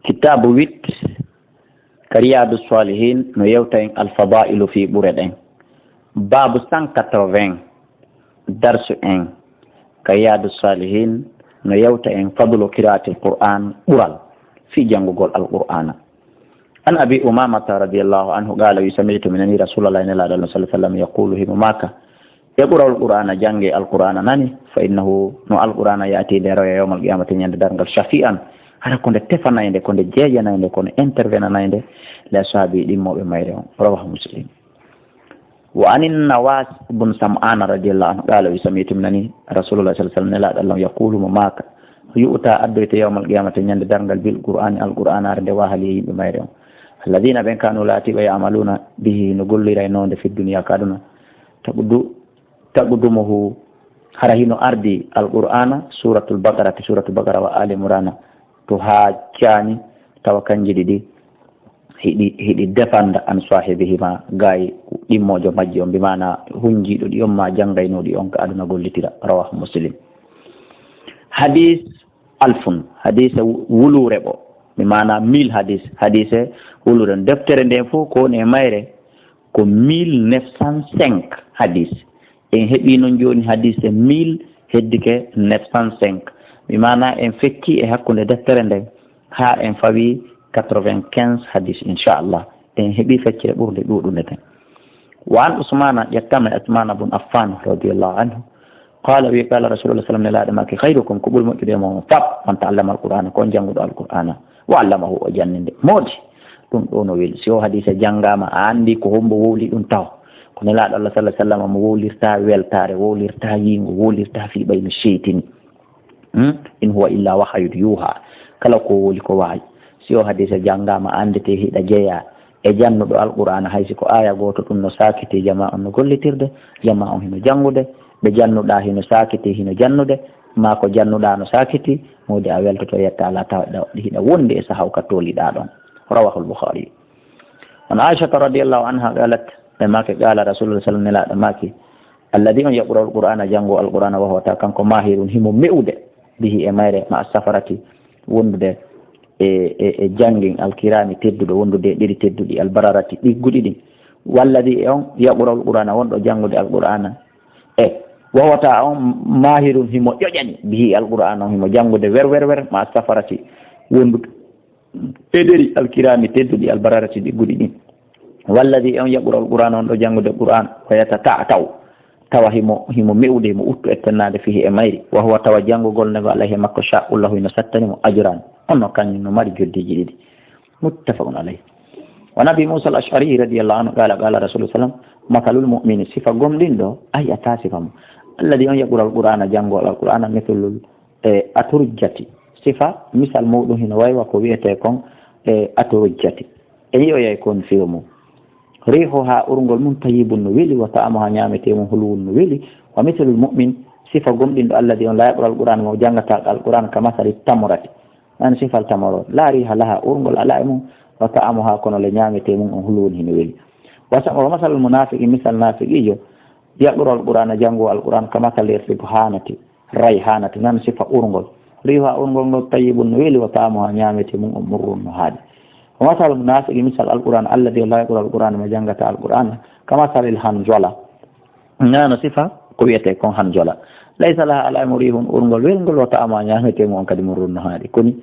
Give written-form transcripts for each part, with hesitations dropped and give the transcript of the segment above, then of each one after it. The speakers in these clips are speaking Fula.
kitabu 8 Riyadus Salihin no yewta en al-fadailu fi buraden babu 180 darsu en Riyadus Salihin no yewta en fadlu qira'atil Qur'an ural fi jangugol al-Qur'ana an Abi Umama radhiyallahu anhu qala yusami'tu min Rasulullah sallallahu alaihi wasallam yaqulu himaka yaqra'u al-Qur'ana jange al-Qur'ana nani fa innahu no al-Qur'ana yati daro yawm al-qiyamati nyande dargal shafi'an hara konde tefanayde konde jeeyanayde konde intervenanayde la sahabi dimmoɓe mayre on rawahu Muslim wa anin Nawas ibn Sam'an radiyallahu anhu qala yusami'tu min Rasulullah sallallahu alaihi wasallam yaqulu maka yu'ta addoyte yawm al-qiyamati nyande dargal bil Qur'ani al-Qur'ana arde wa hali yimɓe mayre on alladhina ben kanu lati wa ya'maluna bihi no gollira nonde fi dunya kaduna taqudumuhu hara hino ardi al-Qur'ana suratul baqara wa ali imran to ha cani tawa kanji ɗiɗi hiɗi defanda an sahibihima gayi ɗimmojo majji on bimana hunjiɗo ɗi on ma janggaynoɗi on ka aduna gollitira rawahu Muslim hadis alfun hadise wulure ɓo bimana 1000 hadise wulure deftere nden fof ko ne mayre ko 1905 hadis en heeɓi noon joni hadise 1000 heddike 905 bimana en fekki e hakkunde deftere nden ha en fawi 95 hadis inchallah en heeɓi feccere ɓurde ɗuɗunde ten wa an Usmana ƴettama Usmana bun Affan radiyallahu anhu qala wi qala rasulullah sallallahu alaihi wasallam khayrukum ko ɓuri moƴƴude mo fab on ta'allama al-Qur'ana ko jannguɗo al-Qur'ana wa allamahu o janninde moodi ɗum ɗo no weli si o hadise janggama a andi ko hombo wowli ɗum taw ko nelaɗo Allah sallallahu alaihi wasallam mo wowlirta weltare wowlirta yingo wowlirta fi ɓayno seytini in huwa illa wahayun yuha kala ko woli ko wayi si o hadise janggama andete hiɗa jeeya e jannuɗo al-Qur'ana haysi ko aya goto ɗum no sakiti jama on no gollitirde jama on hino jangude ɓe jannuɗa hino sakiti hino jannude ma ko jannuɗa no sakiti modi a weltoto yetta ala tawaɗa hiɗa wonde e sahaw ka toliɗa ɗon rawahu al-Bukhari an Aisha radiyallahu anha qalat maki qala rasulullah sallallahu alaihi wasallam maki alladhi on yaqra'u al-Qur'ana jango al-Qur'ana wa huwa ta kanko mahirun himo meude bihi e mayre ma safarati wondude e jangin al-kirami tedduɗo wondude ɗiɗi tedduɗi al-bararati ɗigguɗi ɗi walladi on yaqra'u al-Qur'ana wonɗo jangude al-Qur'ana wa huwa ta on mahirun himo ƴoƴani bihi al-Qur'ana on himo jangude wer ma safarati wondude e ɗeri al-kirami tedduɗi al-bararati ɗigguɗi ɗi walladi on yaqra'u al-Qur'ana on ɗo jangude Qur'an ko yata tawa himo mewde mo uttu ettennade fihi e mayri wa huwa tawa janngugol nego alayhi makko sha'ullahu ino sattanimo ajran onno kañum no mari joddiji ɗiɗi muttafaqun alayhi wa nabi Musa al-Ash'ari radiyallahu anhu qala rasulullah sallam matalul mu'mini sifa gomɗinɗo ay ata sifa mo alladi on yaqra'u al-Qur'ana janngol al-Qur'ana mithlul aturjati sifa misal muɗum hino waywa ko wiyete kon aturjati e yiyoyay kon fiyo mum rihuha urngol mum tayyibun no weli wa ta'amuha nyamete mum hulwun no weli wa mithlul mu'min sifa gomɗinɗo alladi on la yaqra al-Qur'an mo jangata al-Qur'an kama sari tamrati an sifal tamaro la riha laha urngol ala mum wa ta'amuha kono le nyamete mum on hulwun hino weli wa masalul munafiqi misal nafiqijo yaqra al-Qur'an jango al-Qur'an kama sari rayhanati rayhanati nan sifa urngol riha urngol no tayyibun no weli wa ta'amuha nyamete mum on murrun no haadi ومثل المنافق مثل القرآن الذي لا يقرأ القرآن مجنة القرآن كمثل الحنظلة نانا صفة قوية يكون حنظلة ليس لها على مريه أرنغل ويرنغل وتأمى نيامة مون قد مرون هذه كوني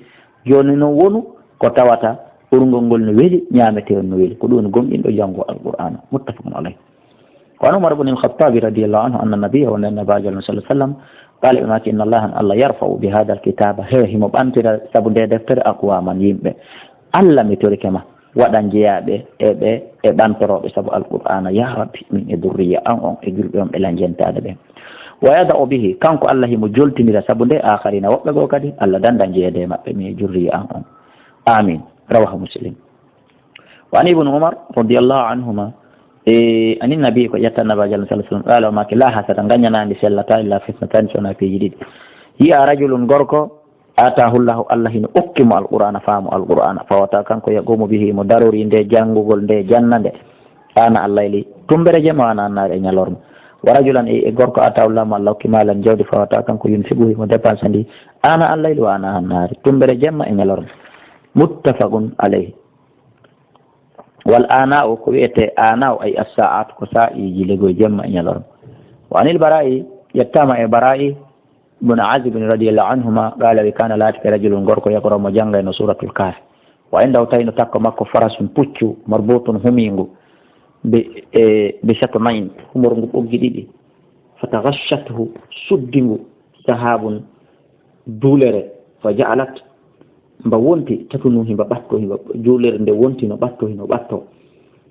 جوني نوونو كتاوتا أرنغل نويلي نيامة نويلي كدون قم إن يجنغ القرآن متفق عليه وعن عمر بن الخطاب رضي الله عنه أن النبي والنبي صلى الله عليه وسلم قال إن الله يرفع بهذا الكتاب هي مبانتر سبب دفتر أقواما يمبه Allah mi torike ma waɗan jeyaɓe e ɓantoroɓe saabu al-Qur'ana ya rabbi min e durriya an on e julɓe on ɓe lanjentade ɓen wa yada o bihi kanko Allah himo joltinira saabu nde akharina woɓɓe goo kadi Allah danda jeeyede maɓɓe min e durriya an on amin rawahu Muslim wa an ibn Umar radiyallahu anhuma anin nabi ko ƴetta nabaji Allah sallallahu alaihi wasallam qala maki la hasada gañanandi sellata illa fitnatan sona piiji ɗiɗi yiya rajulun gorko atahu llahu Allah hino okkimo al-Qur'ana faamu al-Qur'ana fawata kanko yaqumu bihi mo darori nde janngugol nde jannande ana allayli tumbere jema ana annare e ñalorma wa rajulan e gorko atahu llahu Allah okki malan jawdi fawata kanko yunfiqu mo dépense ndi ana allayli wa ana annare tumbere jemma e ñalorma muttafaqun alayhi. wal ana'u ko wi'ete ana'u ay as-sa'at ko sa'i jilego jemma nyalor. wa anil bara'i yattama e bara'i ibn azib radiyallahu anhuma qala wa kana latika rajulun gorko yakoro mo janga no suratul kahf wa inda tayno takko makko farasun puccu marbutun humingu be shatmain humorngu boggi didi fataghashathu suddingu sahabun dulere fa ja'alat mba wonti tatunu himba batto himba julere nde wonti no batto hino batto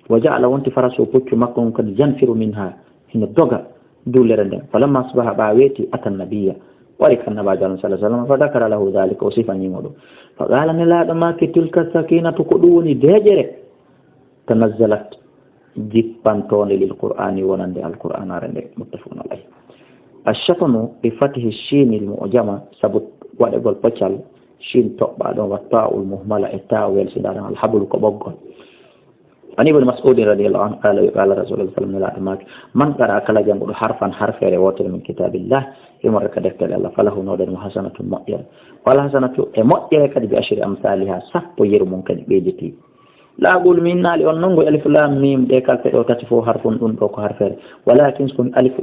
wa ja'ala wonti farasu puccu makko kad janfiru minha hino doga dulere nde falamma asbaha ba weti atan nabiyya wari kan naba sallallahu alaihi wasallam fa dakara lahu dhalika usifani modo fa qala la ma tilka sakinatu ko duni dejere tanazzalat jippantone lil qur'ani wonande al qur'an arande muttafaqun alayhi. Ash-shatmu bi fathi shin al mu'jama sabut wade gol paccal shin tobba don wa ta'ul muhmala etawel sidana al hablu ko boggol. Ani ibn Mas'ud radhiyallahu anhu qala Rasulullah sallallahu alaihi wasallam man qara kala jangudo harfan harfere wotere min kitabillah imar ka deftere Allah falahu nawdan hasanatun mu'yar wala hasanatu e mo'yere kadi bi ashri amsalha sappo yeru mon kadi beediti la gol min nali on nongo alif lam mim de kalfe do tati fo harfun dun do ko harfere walakin kun alif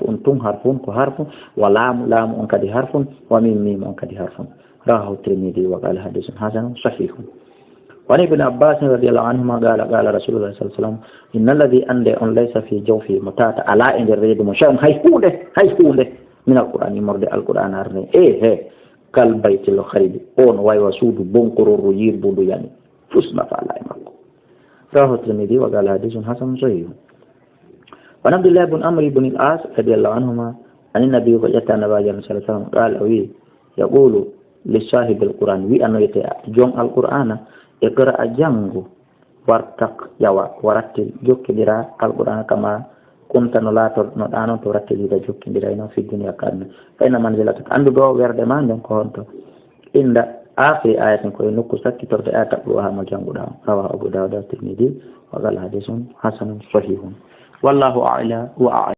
on tum harfun ko harfun wa lam on kadi harfun wa mim on kadi harfun rawahu Tirmidhi wa qala hadithun hasanun sahihun. وعن ابن عباس رضي الله عنهما قال رسول الله صلى الله عليه وسلم إن الذي أندى أن ليس في جوفه متاتا على إن الريد مشاهم هيكون من القرآن مرد القرآن أرني كالبيت الخريب أون واي وسود بنقر الرجير بودو يعني فسنا فعلا إمامكم رواه الترمذي وقال حديث حسن صحيح. وعن عبد الله بن عمرو بن العاص رضي الله عنهما عن النبي صلى الله عليه وسلم قال يقول لصاحب القرآن أنه يتجون القرآن اقرأ جنغو wartak yawa warattil jokkidira alqur'ana kama kunta no lator no ɗanon to rattidira jokkidira ino fi dunia kadna fayna manzilatak andu ɗo werde ma nden ko honto inda afi ayatin koye nokku sakkitorde aya taɓɓo ha mo janguɗa rawa abu dawud at-tirmidhi wa qala hadithun hasanun sahihun wallahu a'la wa a'lam.